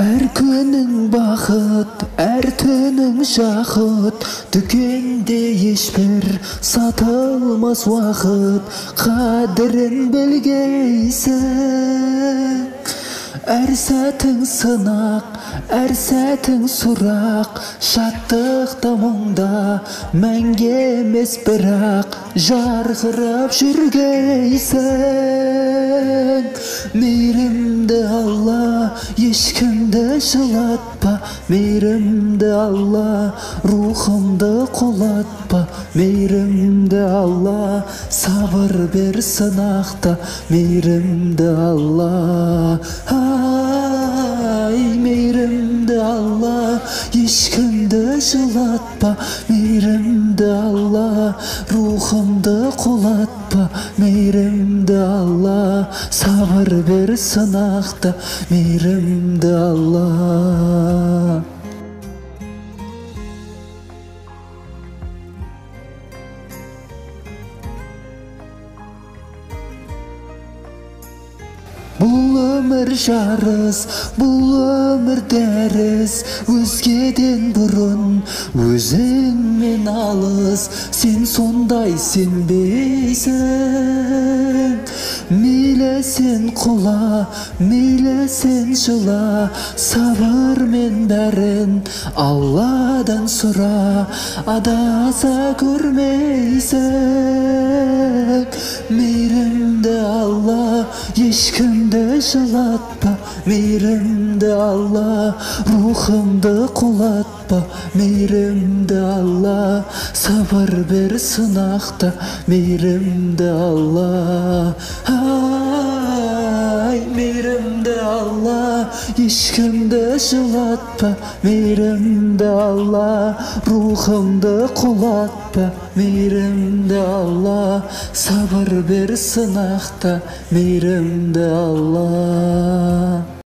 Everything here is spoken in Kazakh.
Әр күнің бақыт, әр түнің жақыт, дүкенде ешбір сатылмас уақыт, қадірін білгейсің. Әр сәтің сынақ, әр сәтің сұрақ, шаттықта мұңда мәңгі емес бірақ жарқырап жүргейсің. Мейірімді Алла, ешкімді жылатпа, мейірімді Алла, рухымды құлатпа, мейірімді Алла, сабыр бер сынақта, мейірімді Алла. Ай, мейірімді Алла, ешкімді жылатпа, мейірімді Алла, рухымды құлатпа, мейірімді Алла, сабыр бер сынақта, мейірімді Алла. Бұл өмір жарыс, бұл өмір дәріс, өзгеден бұрын өзіңмен алыс, сен сондай сенбейсің. Мейлі сен құла, мейлі сен жыла, сабырмен бәрін Алладан сұра, адаса көрмейсің. Мейірімді Алла, ешкімді жылатпа, мейірімді Алла, рухымды құлатпа, мейірімді Алла, сабыр бер сынақта, мейірімді Алла. Ай, мейірімді Алла, ешкімді жылатпа, мейірімді Алла, рухымды құлатпа, мейірімді Алла, сабыр бер сынақта, мейірімді Алла.